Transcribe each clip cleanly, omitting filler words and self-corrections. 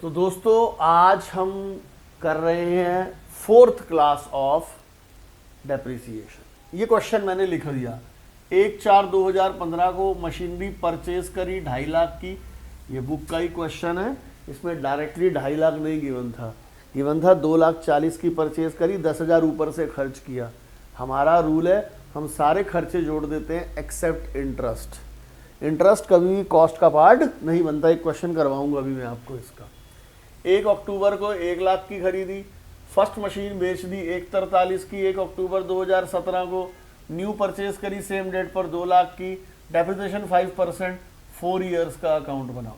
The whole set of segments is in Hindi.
तो दोस्तों आज हम कर रहे हैं 4th क्लास ऑफ डेप्रिसिएशन। ये क्वेश्चन मैंने लिख दिया। 1/4/2015 को मशीनरी परचेज करी 2.5 लाख की। ये बुक का ही क्वेश्चन है, इसमें डायरेक्टली 2.5 लाख नहीं गिवन था, गिवन था 2,40,000 की परचेज करी, 10,000 ऊपर से खर्च किया। हमारा रूल है हम सारे खर्चे जोड़ देते हैं एक्सेप्ट इंटरेस्ट। इंटरेस्ट कभी भी कॉस्ट का पार्ट नहीं बनता। एक क्वेश्चन करवाऊंगा अभी मैं आपको इसका। 1 अक्टूबर को 1 लाख की खरीदी, फर्स्ट मशीन बेच दी 1,43 की। 1 अक्टूबर 2017 को न्यू परचेज करी सेम डेट पर 2 लाख की। डेप्रिसिएशन 5%, 4 ईयर्स का अकाउंट बनाओ।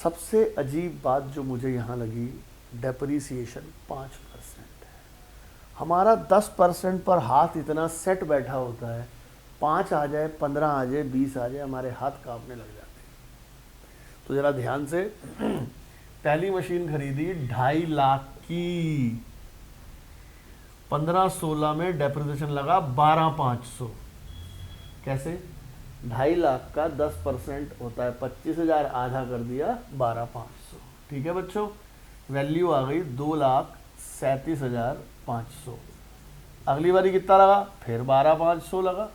सबसे अजीब बात जो मुझे यहाँ लगी, डेप्रिसिएशन 5% है। हमारा 10% पर हाथ इतना सेट बैठा होता है, 5 आ जाए, 15 आ जाए, 20 आ जाए, हमारे हाथ कांपने लग जाते हैं। तो जरा ध्यान से, पहली मशीन खरीदी 2.5 लाख की, 15-16 में डेप्रिसिएशन लगा 12,500। कैसे? 2.5 लाख का 10% होता है 25,000, आधा कर दिया 12,500। ठीक है बच्चों, वैल्यू आ गई 2,37,500। अगली बारी कितना लगा? फिर 12,500 लगा,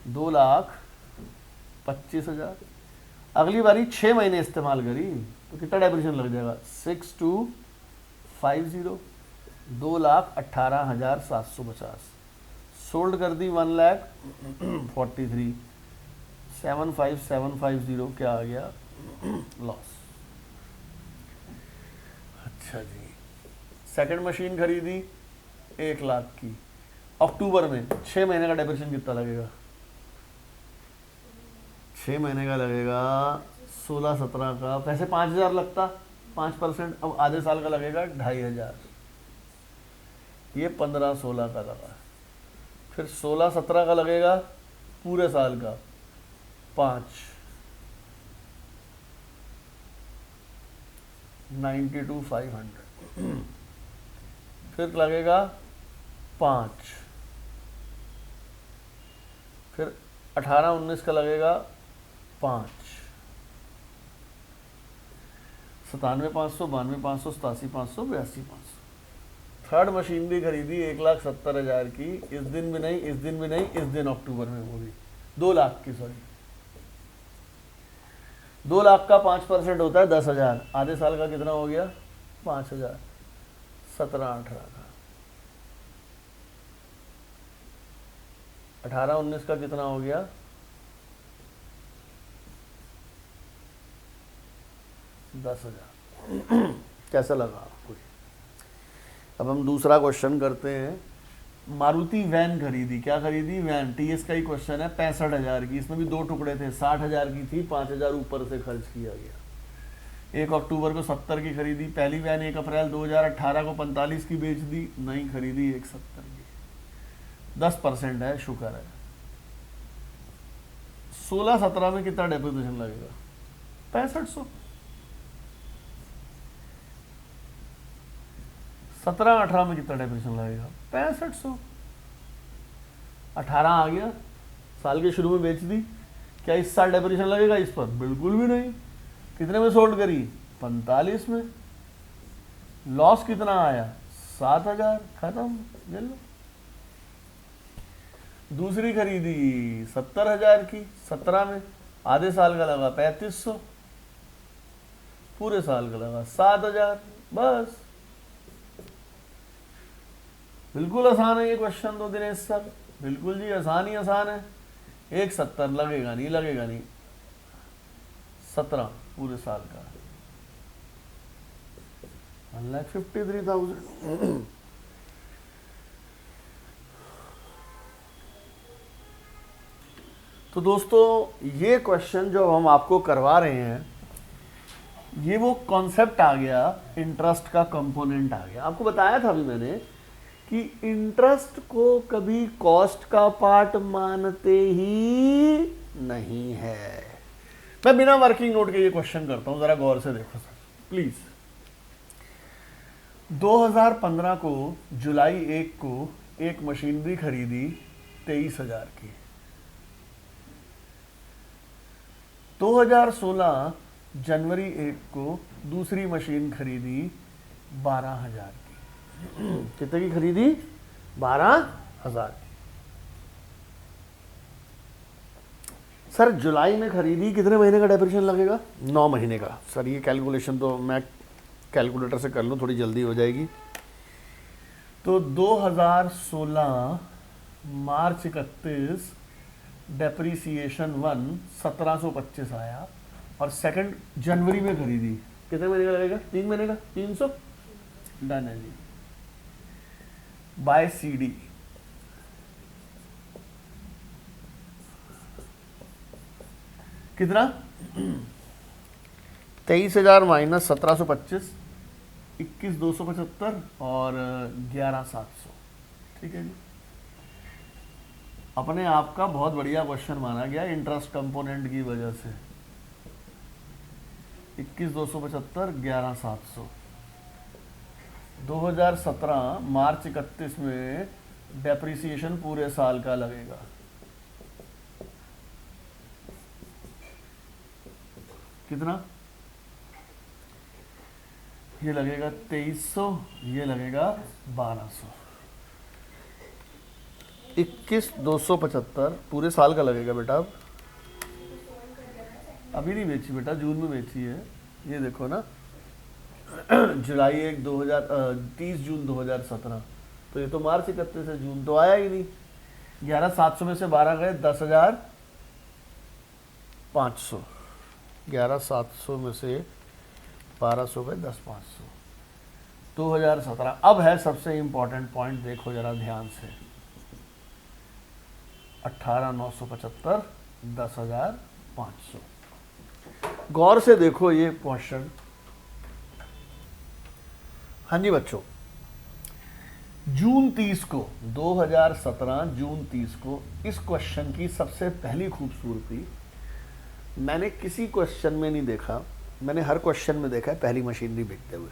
2,25,000। अगली बारी 6 महीने इस्तेमाल करी तो कितना डेप्रिसिएशन लग जाएगा? 6,250, 2,18,750। सोल्ड कर दी 1,43,000, 7,5,750 क्या आ गया? लॉस। अच्छा जी, सेकंड मशीन खरीदी 1 लाख की, अक्टूबर में 6 महीने का डेप्रिसिएशन कितना लगेगा? 6 महीने का लगेगा 16-17 का, वैसे 5,000 लगता, 5%। अब आधे साल का लगेगा 2,500। ये 15-16 का लगा। फिर 16-17 का लगेगा पूरे साल का 5, 92,500। फिर लगेगा 5, फिर 18-19 का लगेगा 5, 97,500, 92,500, 87,500, 82,500। थर्ड मशीनरी खरीदी 1,70,000 की, इस दिन भी नहीं, इस दिन भी नहीं, इस दिन अक्टूबर में, वो भी 2 लाख की, सॉरी 2 लाख का 5% होता है 10,000, आधे साल का कितना हो गया? 5,000, 17-18 का। 18-19 का कितना हो गया? 10,000। कैसा लगा आपको? अब हम दूसरा क्वेश्चन करते हैं। मारुति वैन खरीदी, क्या खरीदी? वैन। टीएस का ही क्वेश्चन है, 65,000 की। इसमें भी 2 टुकड़े थे, 60,000 की थी, 5,000 ऊपर से खर्च किया गया। 1 अक्टूबर को 70 की खरीदी। पहली वैन 1 अप्रैल 2018 को 45 की बेच दी, नहीं खरीदी 1,70 की। 10% है, शुक्र है। 16-17 में कितना डेप्रिसिएशन लगेगा? 6500। 17-18 में कितना डेप्रिसिएशन लगेगा? 6500। 18 आ गया, साल के शुरू में बेच दी, क्या इस साल डेप्रिसिएशन लगेगा इस पर? बिल्कुल भी नहीं। कितने में सोल्ड करी? 45 में। लॉस कितना आया? 7,000। खत्म, ले लो। दूसरी खरीदी 70,000 की, 17 में, आधे साल का लगा 3,500, पूरे साल का लगा 7,000। बस, बिल्कुल आसान है ये क्वेश्चन तो दिनेश सर, बिल्कुल जी, आसान ही आसान है। 1,70 लगेगा नहीं, लगेगा नहीं, 17 पूरे साल का, 1,53,000। तो दोस्तों ये क्वेश्चन जो हम आपको करवा रहे हैं, ये वो कॉन्सेप्ट आ गया, इंटरेस्ट का कंपोनेंट आ गया। आपको बताया था अभी मैंने कि इंटरेस्ट को कभी कॉस्ट का पार्ट मानते ही नहीं है। मैं बिना वर्किंग नोट के ये क्वेश्चन करता हूं, जरा गौर से देखो सर प्लीज। 2015 को जुलाई 1 को एक मशीनरी खरीदी 23,000 की। 2016 जनवरी 1 को दूसरी मशीन खरीदी 12,000 की। कितने की खरीदी? 12,000 की। सर जुलाई में खरीदी, कितने महीने का डेप्रिसिएशन लगेगा? 9 महीने का। सर ये कैलकुलेशन तो मैं कैलकुलेटर से कर लूँ, थोड़ी जल्दी हो जाएगी। तो 2016 मार्च 31 डेप्रिसिएशन 1 1725 आया, और सेकंड जनवरी में खरीदी, कितने महीने का लगेगा? 3 महीने का, 300। डन है जी। बाय CD कितना? 23,000 माइनस 1725, 21,275 और 11,700। ठीक है जी। अपने आप का बहुत बढ़िया क्वेश्चन माना गया इंटरेस्ट कंपोनेंट की वजह से। 21,275, 11,700। 2017 मार्च 31 में डेप्रिसिएशन पूरे साल का लगेगा। कितना? ये लगेगा 2300, ये लगेगा 1200। 21,275 पूरे साल का लगेगा बेटा। अब अभी नहीं बेची बेटा, जून में बेची है। ये देखो ना, जुलाई 1 30 जून 2017, तो ये तो मार्च 31 है, जून तो आया ही नहीं। 11,700 में से 12 गए, 10,500। 11,700 में से 1200 गए, 10,500। 2017। अब है सबसे इंपॉर्टेंट पॉइंट, देखो जरा ध्यान से। 18,975, 10,500। गौर से देखो ये क्वेश्चन। हाँ जी बच्चों, जून 30 को, 2017 जून 30 को इस क्वेश्चन की सबसे पहली खूबसूरती मैंने किसी क्वेश्चन में नहीं देखा, मैंने हर क्वेश्चन में देखा है पहली मशीनरी बेचते हुए।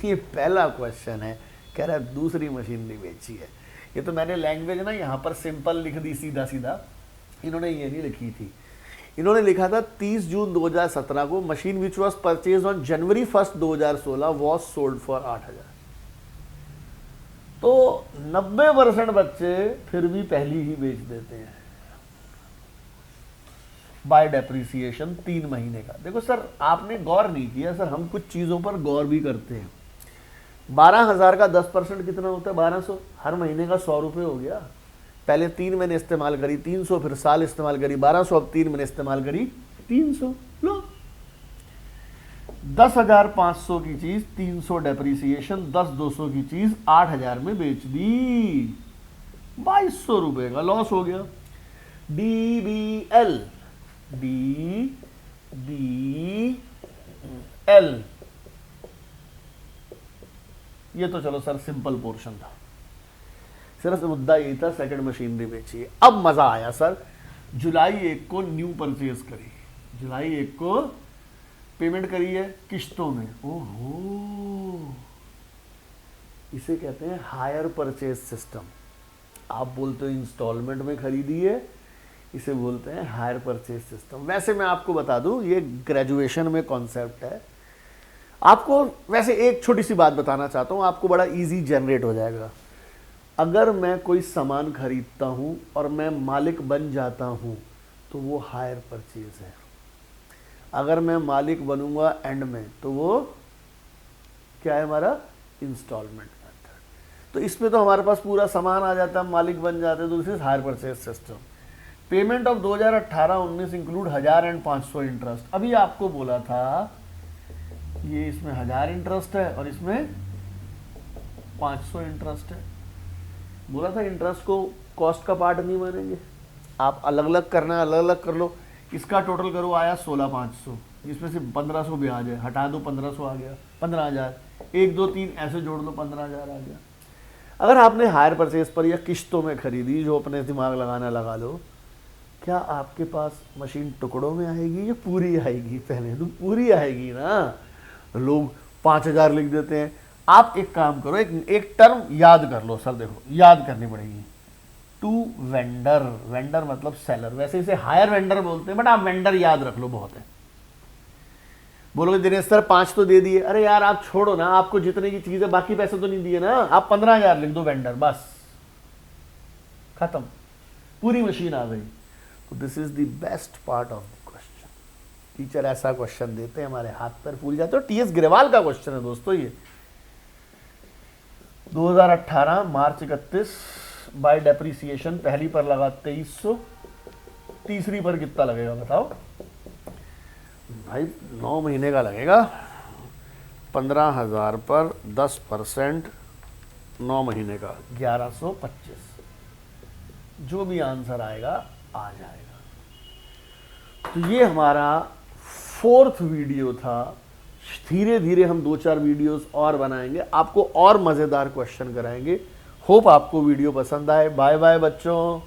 ये पहला क्वेश्चन है, कह रहा है दूसरी मशीनरी बेची है। ये तो मैंने लैंग्वेज ना यहाँ पर सिंपल लिख दी, सीधा सीधा। इन्होंने ये नहीं लिखी थी, इन्होंने लिखा था 30 जून 2017 को machine which was purchase on January 1 2016 was sold for 8,000। तो 90% बच्चे फिर भी पहली ही बेच देते हैं बाय डेप्रिसिएशन 3 महीने का। देखो सर, आपने गौर नहीं किया सर, हम कुछ चीजों पर गौर भी करते हैं। 12,000 का 10% कितना होता है? 1200। हर महीने का 100 रुपये हो गया। पहले 3 महीने इस्तेमाल करी 300, फिर साल इस्तेमाल करी 1200, अब 3 महीने इस्तेमाल करी 300। लो 10,500 की चीज 300 डेप्रिसिएशन, 10,200 की चीज 8,000 में बेच दी, 2,200 रुपए का लॉस हो गया। DBL, DBL, ये तो चलो सर सिंपल पोर्शन था, सिर्फ मुद्दा यही था सेकंड मशीनरी बेची। अब मजा आया सर, जुलाई 1 को न्यू परचेज करी, जुलाई 1 को पेमेंट करी है किश्तों में। ओहो, इसे कहते हैं हायर परचेज सिस्टम। आप बोलते हो इंस्टॉलमेंट में खरीदी है, इसे बोलते हैं हायर परचेज सिस्टम। वैसे मैं आपको बता दूं, ये ग्रेजुएशन में कॉन्सेप्ट है। आपको वैसे एक छोटी सी बात बताना चाहता हूं, आपको बड़ा इजी जनरेट हो जाएगा। अगर मैं कोई सामान खरीदता हूं और मैं मालिक बन जाता हूं तो वो हायर परचेज है। अगर मैं मालिक बनूंगा एंड में तो वो क्या है? हमारा इंस्टॉलमेंट मेथड। तो इसमें तो हमारे पास पूरा सामान आ जाता है, मालिक बन जाते हैं, तो this is hire purchase system. Payment of 2018-19 include 1,000 and 500 interest. अभी आपको बोला था ये इसमें 1,000 इंटरेस्ट है और इसमें 500 इंटरेस्ट है। बोला था इंटरेस्ट को कॉस्ट का पार्ट नहीं मानेंगे, आप अलग अलग करना, अलग अलग कर लो। इसका टोटल करो, आया 16,500, जिसमें से 1,500 ब्याज है, हटा दो 1,500 आ गया 15,000। 1 2 3 ऐसे जोड़ लो 15,000 आ गया। अगर आपने हायर परचेज पर या किश्तों में खरीदी, जो अपने दिमाग लगाना लगा लो, क्या आपके पास मशीन टुकड़ों में आएगी या पूरी आएगी? पहले तो पूरी आएगी ना। लोग 5,000 लिख देते हैं। आप एक काम करो, एक टर्म याद कर लो सर, देखो याद करनी पड़ेगी। टू वेंडर, वेंडर मतलब सेलर, वैसे इसे हायर वेंडर बोलते हैं, बट आप वेंडर याद रख लो, बहुत है। बोलोगे दिनेश सर 5 तो दे दिए। अरे यार आप छोड़ो ना, आपको जितने की चीज है बाकी पैसे तो नहीं दिए ना, आप 15,000 लिख दो वेंडर, बस खत्म, पूरी मशीन आ गई। तो this is the best part of the question. Teacher ऐसा क्वेश्चन देते हैं हमारे हाथ पैर फूल जाते हैं। टीएस ग्रेवाल का क्वेश्चन है दोस्तों ये, 2018 मार्च 31, बाय डेप्रिसिएशन पहली पर लगा 2300, तीसरी पर कितना लगेगा बताओ भाई? 9 महीने का लगेगा, 15,000 पर 10%, 9 महीने का 1125। जो भी आंसर आएगा आ जाएगा। तो ये हमारा 4th वीडियो था। धीरे धीरे हम 2-4 वीडियोस और बनाएंगे, आपको और मज़ेदार क्वेश्चन कराएंगे। होप आपको वीडियो पसंद आए। बाय बाय बच्चों।